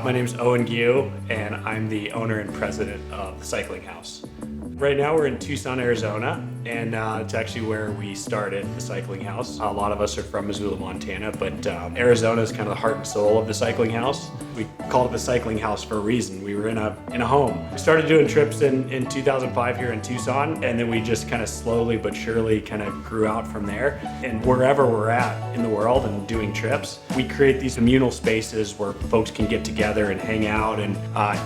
My name's Owen Gu, and I'm the owner and president of the Cycling House. Right now we're in Tucson, Arizona, and it's actually where we started the Cycling House. A lot of us are from Missoula, Montana, but Arizona is kind of the heart and soul of the Cycling House. We called it the Cycling House for a reason. We were in a home. We started doing trips in 2005 here in Tucson, and then we just kind of slowly but surely kind of grew out from there. And wherever we're at in the world and doing trips, we create these communal spaces where folks can get together and hang out and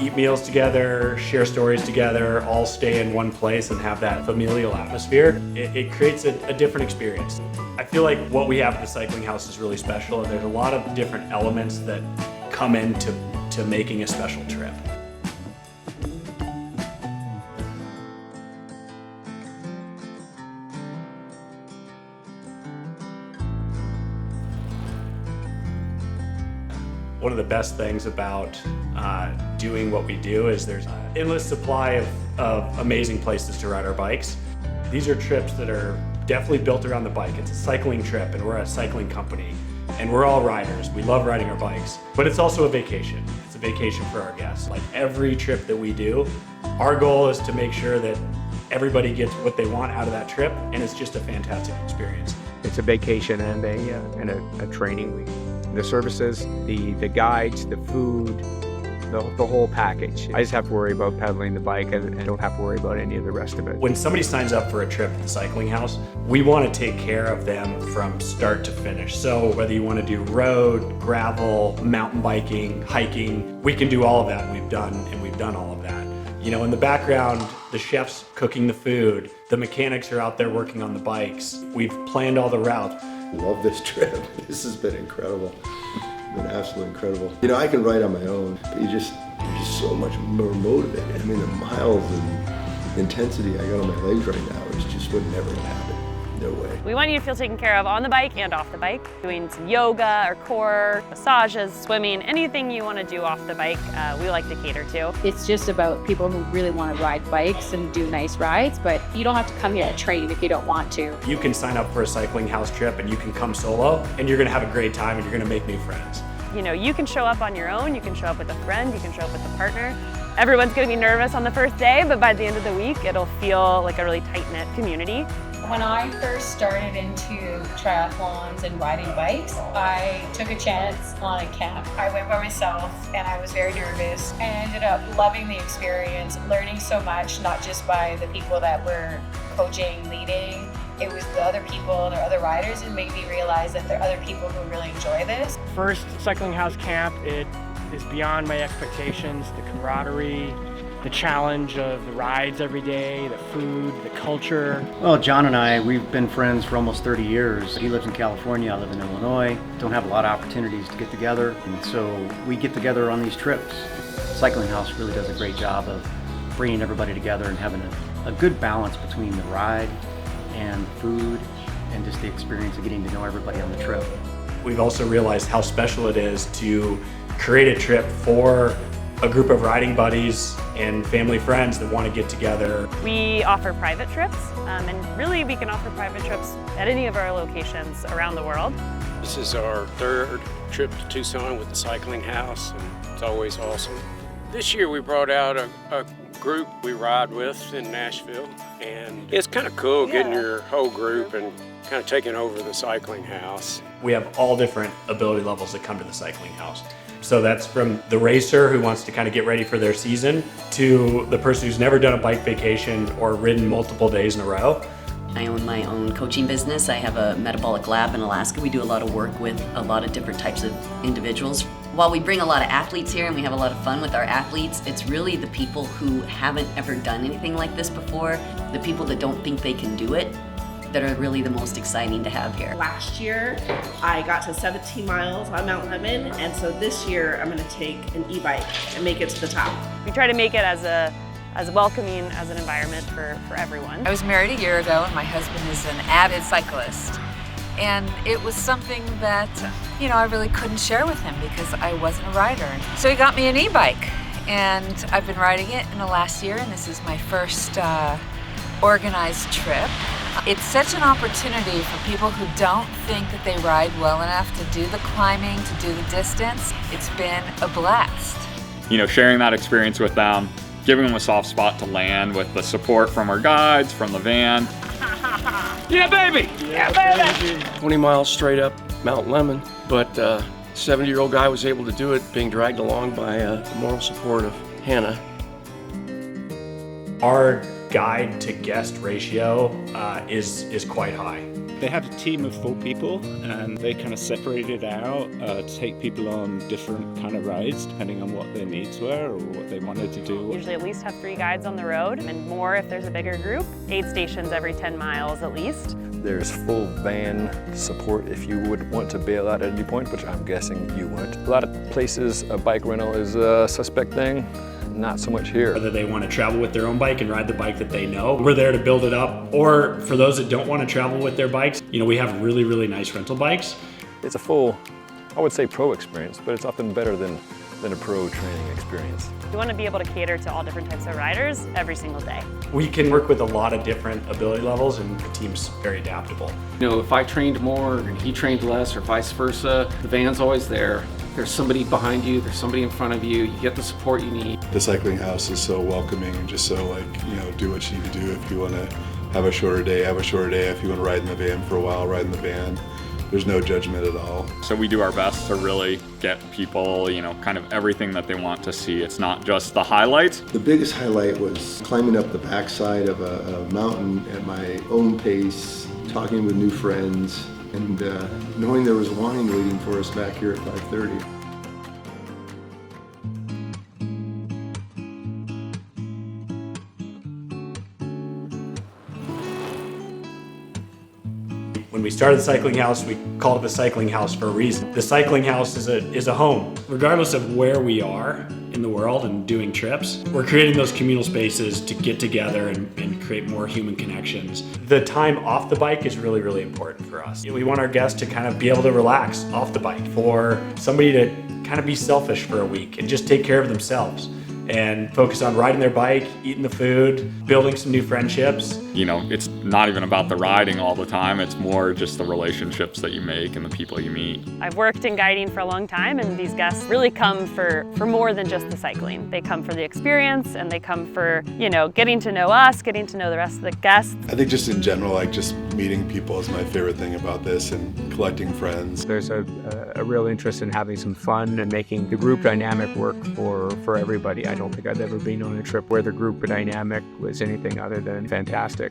eat meals together, share stories together, all stay in one place and have that familial atmosphere. It creates a different experience. I feel like what we have at the Cycling House is really special, and there's a lot of different elements that come into making a special trip. One of the best things about doing what we do is there's an endless supply of amazing places to ride our bikes. These are trips that are definitely built around the bike. It's a cycling trip, and we're a cycling company, and we're all riders. We love riding our bikes, but it's also a vacation. It's a vacation for our guests. Like every trip that we do, our goal is to make sure that everybody gets what they want out of that trip, and it's just a fantastic experience. It's a vacation and a training week. The services, the guides, the food, the whole package. I just have to worry about pedaling the bike and don't have to worry about any of the rest of it. When somebody signs up for a trip at the Cycling House, we want to take care of them from start to finish. So whether you want to do road, gravel, mountain biking, hiking, we can do all of that. We've done all of that. You know, in the background, the chef's cooking the food, the mechanics are out there working on the bikes. We've planned all the routes. Love this trip. This has been incredible. It's been absolutely incredible. You know, I can ride on my own, but you're just so much more motivated. I mean, the miles and intensity I got on my legs right now is just would never happen. No way. We want you to feel taken care of on the bike and off the bike. Doing some yoga or core, massages, swimming, anything you want to do off the bike, we like to cater to. It's just about people who really want to ride bikes and do nice rides, but you don't have to come here to train if you don't want to. You can sign up for a Cycling House trip and you can come solo, and you're going to have a great time and you're going to make new friends. You know, you can show up on your own, you can show up with a friend, you can show up with a partner. Everyone's going to be nervous on the first day, but by the end of the week, it'll feel like a really tight-knit community. When I first started into triathlons and riding bikes, I took a chance on a camp. I went by myself and I was very nervous. I ended up loving the experience, learning so much, not just by the people that were coaching, leading. It was the other people, the other riders, and made me realize that there are other people who really enjoy this. First Cycling House camp, it is beyond my expectations. The camaraderie, the challenge of the rides every day, the food, the culture. Well, John and I, we've been friends for almost 30 years. He lives in California, I live in Illinois. Don't have a lot of opportunities to get together, and so we get together on these trips. Cycling House really does a great job of bringing everybody together and having a good balance between the ride and food and just the experience of getting to know everybody on the trip. We've also realized how special it is to create a trip for a group of riding buddies and family friends that want to get together. We offer private trips, and really we can offer private trips at any of our locations around the world. This is our third trip to Tucson with the Cycling House, and it's always awesome. This year we brought out a group we ride with in Nashville, and it's kind of cool getting your whole group and kind of taking over the Cycling House. We have all different ability levels that come to the Cycling House. So that's from the racer who wants to kind of get ready for their season to the person who's never done a bike vacation or ridden multiple days in a row. I own my own coaching business. I have a metabolic lab in Alaska. We do a lot of work with a lot of different types of individuals. While we bring a lot of athletes here and we have a lot of fun with our athletes, it's really the people who haven't ever done anything like this before, the people that don't think they can do it, that are really the most exciting to have here. Last year, I got to 17 miles on Mount Lemon, and so this year I'm gonna take an e-bike and make it to the top. We try to make it as welcoming as an environment for everyone. I was married a year ago, and my husband is an avid cyclist. And it was something that, you know, I really couldn't share with him because I wasn't a rider. So he got me an e-bike, and I've been riding it in the last year, and this is my first organized trip. It's such an opportunity for people who don't think that they ride well enough to do the climbing, to do the distance. It's been a blast. You know, sharing that experience with them, giving them a soft spot to land with the support from our guides, from the van. Yeah, baby! Yeah, baby! 20 miles straight up Mount Lemon, but 70-year-old guy was able to do it, being dragged along by the moral support of Hannah. Our guide to guest ratio is quite high. They had a team of 4 people, and they kind of separated out to take people on different kind of rides depending on what their needs were or what they wanted to do. Usually at least have 3 guides on the road, and more if there's a bigger group. 8 stations every 10 miles at least. There's full van support if you would want to bail out at any point, which I'm guessing you wouldn't. A lot of places a bike rental is a suspect thing. Not so much here. Whether they want to travel with their own bike and ride the bike that they know, we're there to build it up. Or for those that don't want to travel with their bikes, you know, we have really, really nice rental bikes. It's a full, I would say pro experience, but it's often better than a pro training experience. We want to be able to cater to all different types of riders every single day. We can work with a lot of different ability levels, and the team's very adaptable. You know, if I trained more and he trained less or vice versa, the van's always there. There's somebody behind you, there's somebody in front of you, you get the support you need. The cycling house is so welcoming and just so do what you need to do. If you want to have a shorter day, have a shorter day. If you want to ride in the van for a while, ride in the van. There's no judgment at all. So we do our best to really get people, kind of everything that they want to see. It's not just the highlights. The biggest highlight was climbing up the backside of a mountain at my own pace, talking with new friends, and knowing there was wine waiting for us back here at 5:30. When we started the cycling house, we called it the cycling house for a reason. The cycling house is a home. Regardless of where we are in the world and doing trips, we're creating those communal spaces to get together and create more human connections. The time off the bike is really, really important for us. We want our guests to kind of be able to relax off the bike, for somebody to kind of be selfish for a week and just take care of themselves and focus on riding their bike, eating the food, building some new friendships. It's not even about the riding all the time. It's more just the relationships that you make and the people you meet. I've worked in guiding for a long time, and these guests really come for more than just the cycling. They come for the experience, and they come for, getting to know us, getting to know the rest of the guests. I think just in general, just meeting people is my favorite thing about this, and collecting friends. There's a real interest in having some fun and making the group dynamic work for everybody. I don't think I've ever been on a trip where the group dynamic was anything other than fantastic.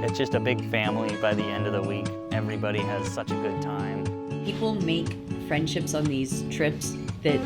It's just a big family by the end of the week. Everybody has such a good time. People make friendships on these trips that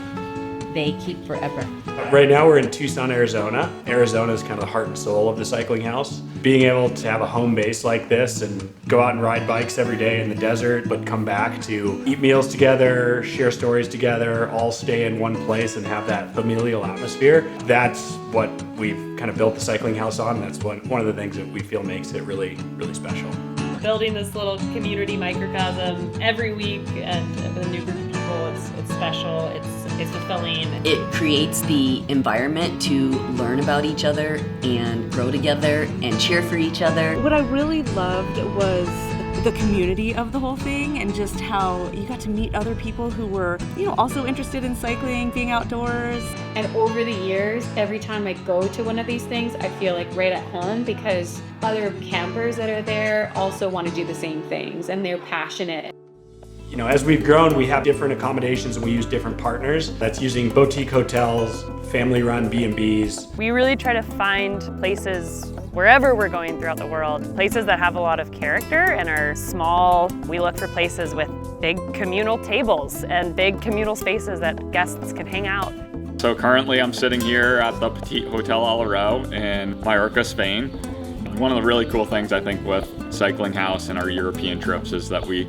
they keep forever. Right now we're in Tucson, Arizona. Arizona is kind of the heart and soul of the cycling house. Being able to have a home base like this and go out and ride bikes every day in the desert, but come back to eat meals together, share stories together, all stay in one place and have that familial atmosphere. That's what we've kind of built the cycling house on. That's one of the things that we feel makes it really, really special. Building this little community microcosm every week and with a new group of people, it's special, it's fulfilling. It creates the environment to learn about each other and grow together and cheer for each other. What I really loved was the community of the whole thing, and just how you got to meet other people who were, also interested in cycling, being outdoors. And over the years, every time I go to one of these things, I feel like right at home, because other campers that are there also want to do the same things, and they're passionate. As we've grown, we have different accommodations and we use different partners. That's using boutique hotels, family-run B&Bs. We really try to find places wherever we're going throughout the world, places that have a lot of character and are small. We look for places with big communal tables and big communal spaces that guests can hang out. So currently I'm sitting here at the Petit Hotel Alarau in Mallorca, Spain. One of the really cool things I think with Cycling House and our European trips is that we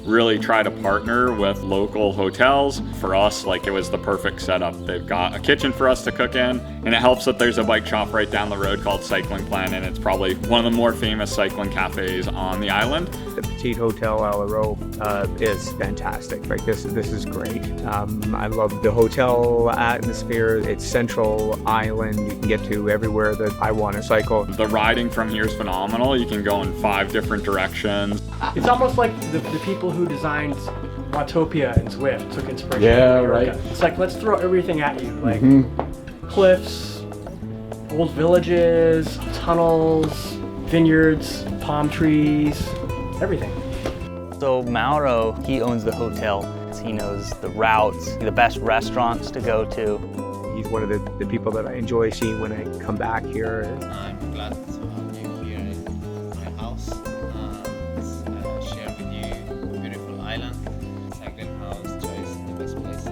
really try to partner with local hotels. For us, it was the perfect setup. They've got a kitchen for us to cook in, and it helps that there's a bike shop right down the road called Cycling Plan, and it's probably one of the more famous cycling cafes on the island. The Petite Hotel Alaro is fantastic. Like this is great. I love the hotel atmosphere. It's central island. You can get to everywhere that I want to cycle. The riding from here is phenomenal. You can go in 5 different directions. It's almost like the people who designed Watopia and Zwift took inspiration Yeah, from Mallorca. right. It's like, let's throw everything at you. Like cliffs, old villages, tunnels, vineyards, palm trees, everything. So Mauro, he owns the hotel. He knows the routes, the best restaurants to go to. He's one of the people that I enjoy seeing when I come back here. I'm glad to have you here in my house and share with you a beautiful island. Cycling house choice the best place to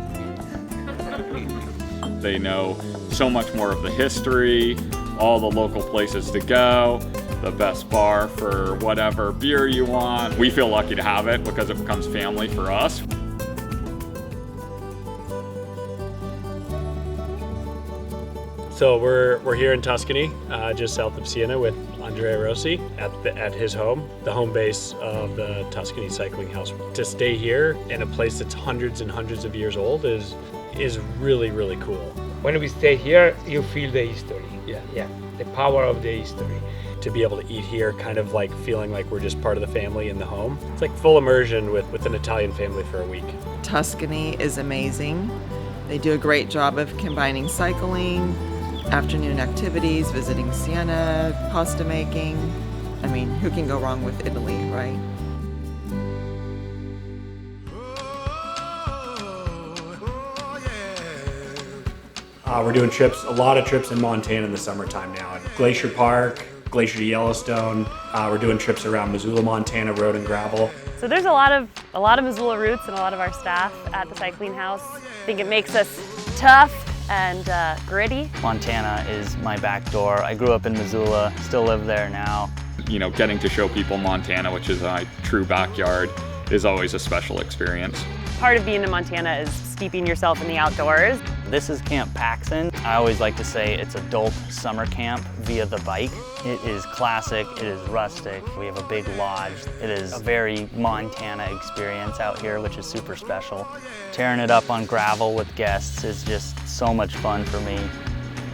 be. They know so much more of the history, all the local places to go, the best bar for whatever beer you want. We feel lucky to have it because it becomes family for us. So we're here in Tuscany, just south of Siena with Andrea Rossi at his home, the home base of the Tuscany Cycling House. To stay here in a place that's hundreds and hundreds of years old is really, really cool. When we stay here, you feel the history. Yeah, the power of the history. To be able to eat here, kind of like feeling like we're just part of the family in the home. It's like full immersion with an Italian family for a week. Tuscany is amazing. They do a great job of combining cycling, afternoon activities, visiting Siena, pasta making. I mean, who can go wrong with Italy, right? We're doing a lot of trips in Montana in the summertime now. At Glacier Park, Glacier to Yellowstone. We're doing trips around Missoula, Montana, road and gravel. So there's a lot of Missoula roots and a lot of our staff at the cycling house. I think it makes us tough and gritty. Montana is my back door. I grew up in Missoula, still live there now. You know, getting to show people Montana, which is my true backyard, is always a special experience. Part of being in Montana is steeping yourself in the outdoors. This is Camp Paxson. I always like to say it's adult summer camp via the bike. It is classic, it is rustic. We have a big lodge. It is a very Montana experience out here, which is super special. Tearing it up on gravel with guests is just so much fun for me.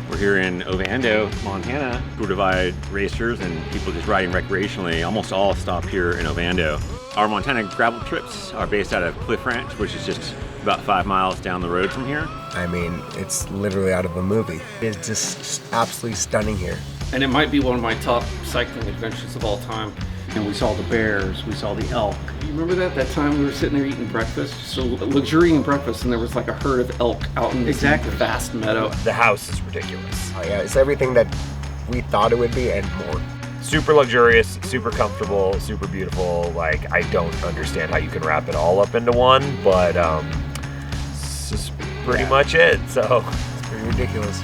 We're here in Ovando, Montana. Tour Divide racers and people just riding recreationally almost all stop here in Ovando. Our Montana gravel trips are based out of Cliff Ranch, which is just about 5 miles down the road from here. I mean, it's literally out of a movie. It's just absolutely stunning here. And it might be one of my top cycling adventures of all time. And we saw the bears, we saw the elk. You remember that time we were sitting there eating breakfast? So luxuriating breakfast, and there was like a herd of elk out in this vast meadow. The house is ridiculous. Oh, yeah, it's everything that we thought it would be and more. Super luxurious, super comfortable, super beautiful. Like, I don't understand how you can wrap it all up into one, but it's just pretty much it. So it's pretty ridiculous.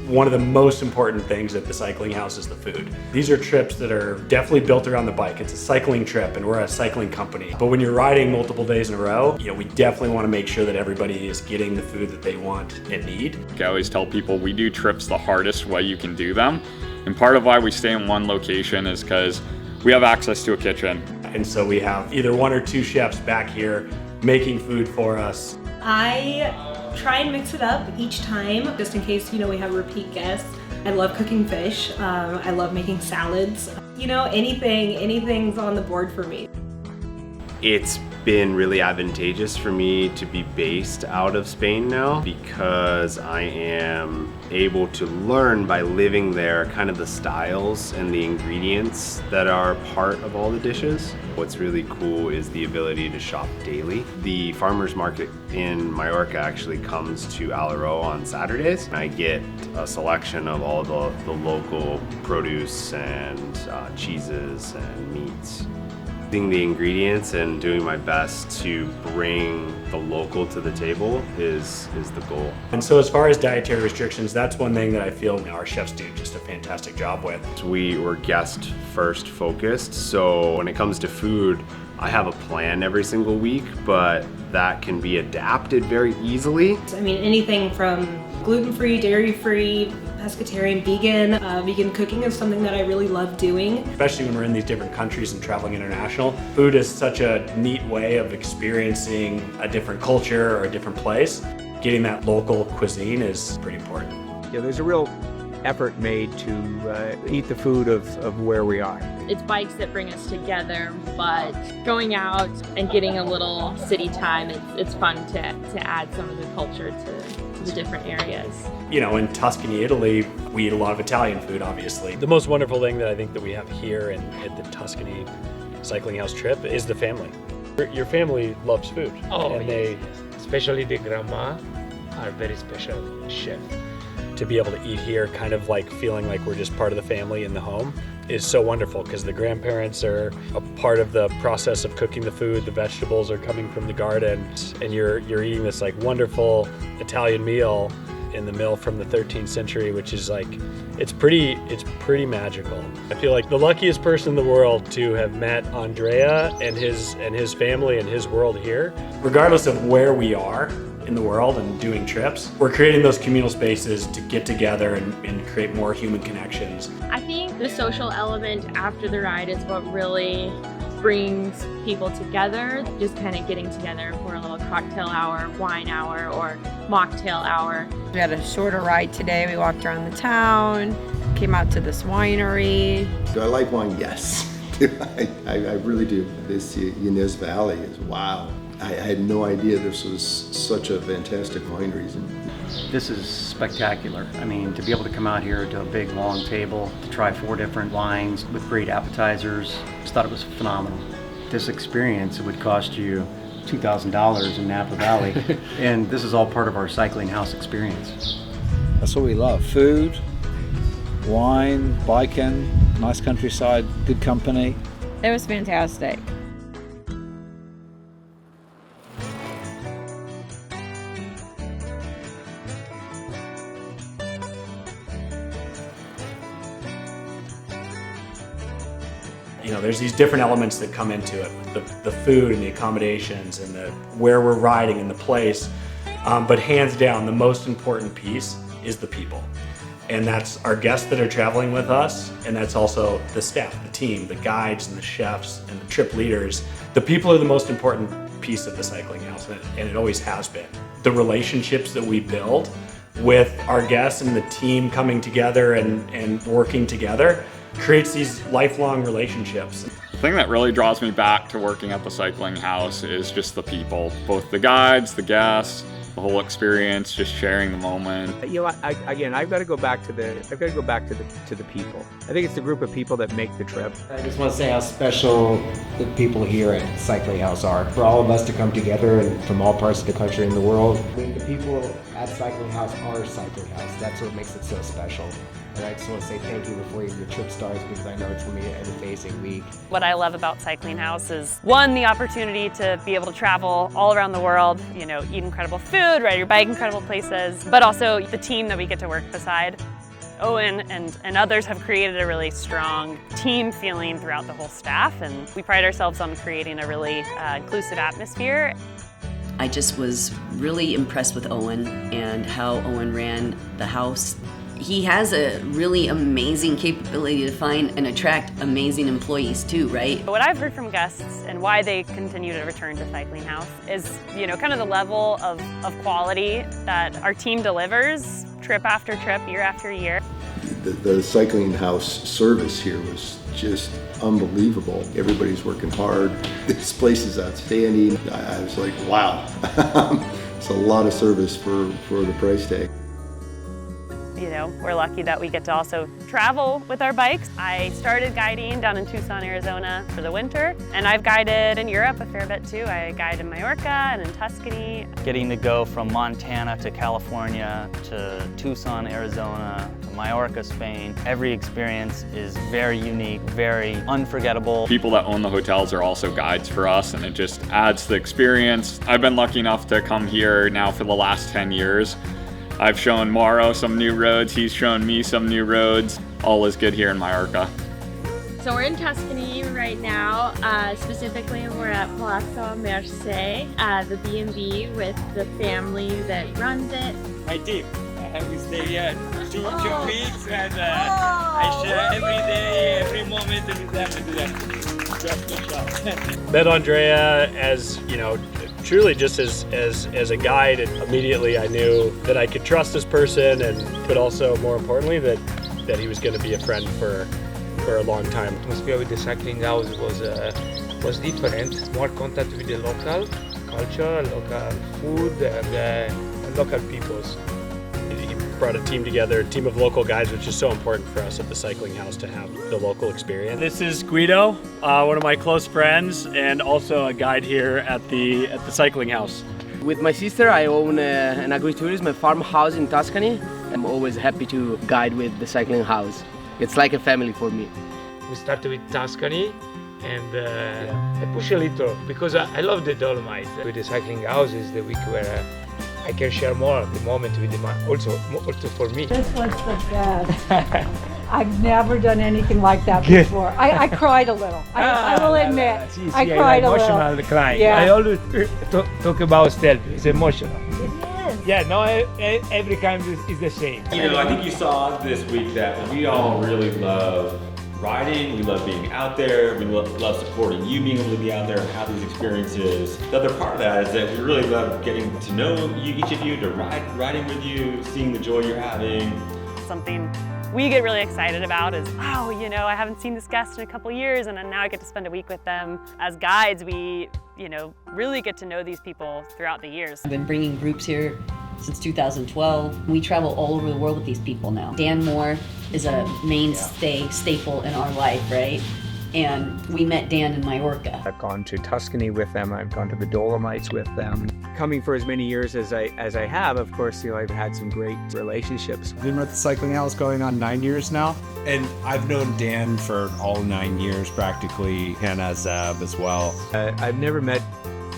One of the most important things at the cycling house is the food. These are trips that are definitely built around the bike. It's a cycling trip and we're a cycling company. But when you're riding multiple days in a row, we definitely want to make sure that everybody is getting the food that they want and need. I always tell people we do trips the hardest way you can do them. And part of why we stay in one location is because we have access to a kitchen. And so we have either 1 or 2 chefs back here making food for us. I try and mix it up each time, just in case, we have repeat guests. I love cooking fish. I love making salads. Anything's on the board for me. It's been really advantageous for me to be based out of Spain now because I am able to learn by living there kind of the styles and the ingredients that are part of all the dishes. What's really cool is the ability to shop daily. The farmers market in Mallorca actually comes to Alaro on Saturdays. I get a selection of all the local produce and cheeses and meats. Using the ingredients and doing my best to bring the local to the table is the goal. And so as far as dietary restrictions, that's one thing that I feel our chefs do just a fantastic job with. We were guest first focused, so when it comes to food, I have a plan every single week, but that can be adapted very easily. I mean, anything from gluten-free, dairy-free, pescatarian, vegan. Vegan cooking is something that I really love doing. Especially when we're in these different countries and traveling international. Food is such a neat way of experiencing a different culture or a different place. Getting that local cuisine is pretty important. Yeah, there's a real effort made to eat the food of where we are. It's bikes that bring us together, but going out and getting a little city time, it's fun to add some of the culture to the different areas. You know, in Tuscany, Italy, we eat a lot of Italian food, obviously. The most wonderful thing that I think that we have here at the Tuscany Cycling House trip is the family. Your family loves food. And they, especially the grandma, are very special chef. To be able to eat here, kind of like feeling like we're just part of the family in the home, is so wonderful because the grandparents are a part of the process of cooking the food. The vegetables are coming from the garden, and you're eating this like wonderful Italian meal in the mill from the 13th century, which is like, it's pretty magical. I feel like the luckiest person in the world to have met Andrea and his family and his world here. Regardless of where we are in the world and doing trips, we're creating those communal spaces to get together and create more human connections. I think the social element after the ride is what really brings people together, just kind of getting together for a little cocktail hour, wine hour, or mocktail hour. We had a shorter ride today. We walked around the town, came out to this winery. Do I like wine? Yes. I really do. This Yanez Valley is wow. I had no idea this was such a fantastic winery. This is spectacular. I mean, to be able to come out here to a big long table, to try 4 different wines with great appetizers, just thought it was phenomenal. This experience, it would cost you $2,000 in Napa Valley, and this is all part of our cycling house experience. That's what we love: food, wine, biking, nice countryside, good company. It was fantastic. You know, there's these different elements that come into it, the food and the accommodations and where we're riding and the place. But hands down, the most important piece is the people. And that's our guests that are traveling with us, and that's also the staff, the team, the guides and the chefs and the trip leaders. The people are the most important piece of the cycling house, and it always has been. The relationships that we build with our guests and the team coming together and working together creates these lifelong relationships. The thing that really draws me back to working at the cycling house is just the people, both the guides, the guests, the whole experience, just sharing the moment. You know, I've got to go back to the people. I think it's the group of people that make the trip. I just want to say how special the people here at Cycling House are. For all of us to come together and from all parts of the country and the world, I mean, the people at Cycling House are Cycling House. That's what makes it so special. And I just want to say thank you before your trip starts, because I know it's going to be an amazing week. What I love about Cycling House is, one, the opportunity to be able to travel all around the world, you know, eat incredible food, ride your bike incredible places, but also the team that we get to work beside. Owen and others have created a really strong team feeling throughout the whole staff, and we pride ourselves on creating a really inclusive atmosphere. I just was really impressed with Owen and how Owen ran the house. He has a really amazing capability to find and attract amazing employees too, right? What I've heard from guests and why they continue to return to Cycling House is, you know, kind of the level of quality that our team delivers trip after trip, year after year. The Cycling House service here was just unbelievable. Everybody's working hard. This place is outstanding. I was like, wow. It's a lot of service for the price tag. You know, we're lucky that we get to also travel with our bikes. I started guiding down in Tucson, Arizona for the winter, and I've guided in Europe a fair bit too. I guide in Mallorca and in Tuscany. Getting to go from Montana to California to Tucson, Arizona to Mallorca, Spain, every experience is very unique, very unforgettable. People that own the hotels are also guides for us, and it just adds to the experience. I've been lucky enough to come here now for the last 10 years. I've shown Mauro some new roads, he's shown me some new roads. All is good here in Mallorca. So we're in Tuscany right now. Specifically, we're at Palazzo Merce, the B&B with the family that runs it. My team. We stay here 2 weeks and I share every day, every moment with them. Met Andrea as, you know, truly just as a guide, and immediately I knew that I could trust this person, but also more importantly that he was going to be a friend for a long time. The atmosphere with the cycling house was different, more contact with the local culture, local food, and local peoples. He brought a team together, a team of local guides, which is so important for us at the cycling house to have the local experience. This is Guido, one of my close friends, and also a guide here at the cycling house. With my sister, I own an agritourism farmhouse in Tuscany. I'm always happy to guide with the cycling house. It's like a family for me. We started with Tuscany and I push a little because I love the Dolomites. With the cycling house is the week where I can share more of the moment with them, also for me. This was the best. I've never done anything like that before. I cried a little. I will admit. I cried a little. Emotional crying. Yeah. I always talk about stealth. It's emotional. It is. Yeah, no, every time is the same. You know, I think you saw this week that we all really love riding, we love being out there, we love supporting you being able to be out there and have these experiences. The other part of that is that we really love getting to know you, each of you, to riding with you, seeing the joy you're having. Something we get really excited about is, oh, you know, I haven't seen this guest in a couple years and now I get to spend a week with them. As guides, we, you know, really get to know these people throughout the years. I've been bringing groups here since 2012. We travel all over the world with these people now. Dan Moore is a mainstay staple in our life, right? And we met Dan in Mallorca. I've gone to Tuscany with them. I've gone to the Dolomites with them. Coming for as many years as I have, of course, you know, I've had some great relationships. I've been with the cycling house going on 9 years now, and I've known Dan for all 9 years practically, Hannah, Zeb as well. I've never met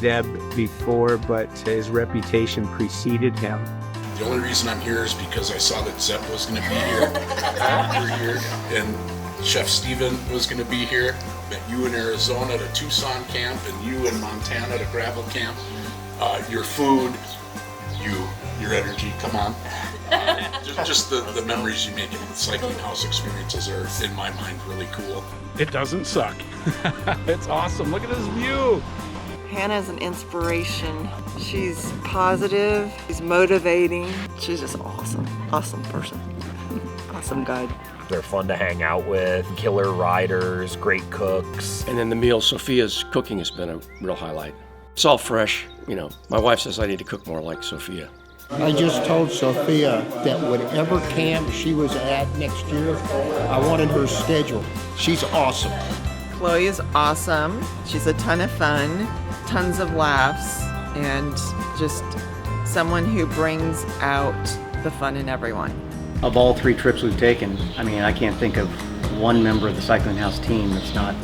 Deb before, but his reputation preceded him. The only reason I'm here is because I saw that Zeb was going to be here. You're here, and Chef Steven was going to be here. Met you in Arizona at a Tucson camp, and you in Montana at a gravel camp. Your food, your energy, come on. Just the memories you make in the cycling house experiences are, in my mind, really cool. It doesn't suck. It's awesome. Look at this view. Hannah's an inspiration. She's positive, she's motivating. She's just awesome. Awesome person. Awesome guide. They're fun to hang out with, killer riders, great cooks. And then the meal, Sophia's cooking has been a real highlight. It's all fresh, you know. My wife says I need to cook more like Sophia. I just told Sophia that whatever camp she was at next year, I wanted her schedule. She's awesome. Chloe is awesome. She's a ton of fun, tons of laughs, and just someone who brings out the fun in everyone. Of all 3 trips we've taken, I mean, I can't think of one member of the cycling house team that's not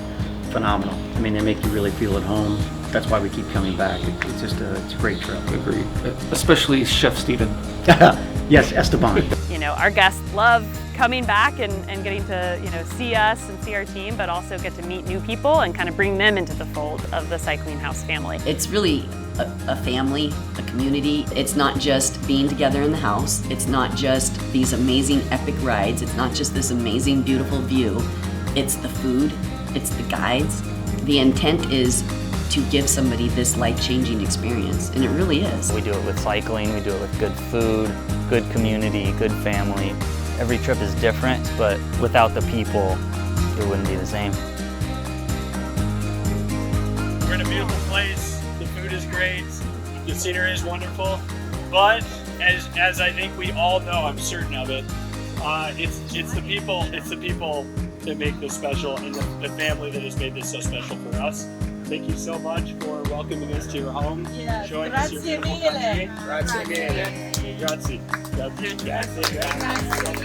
phenomenal. I mean, they make you really feel at home. That's why we keep coming back. It's just it's a great trip. Agreed. Especially Chef Steven. Yes, Esteban. You know, our guests love coming back and getting to, you know, see us and see our team, but also get to meet new people and kind of bring them into the fold of the cycling house family. It's really a family, a community. It's not just being together in the house. It's not just these amazing epic rides. It's not just this amazing, beautiful view. It's the food. It's the guides. The intent is to give somebody this life-changing experience, and it really is. We do it with cycling, we do it with good food, good community, good family. Every trip is different, but without the people, it wouldn't be the same. We're in a beautiful place, the food is great, the scenery is wonderful, but as I think we all know, I'm certain of it, it's the people that make this special, and the family that has made this so special for us. Thank you so much for welcoming us to your home, showing us your beautiful country. Grazie mille. Grazie. Grazie. Grazie.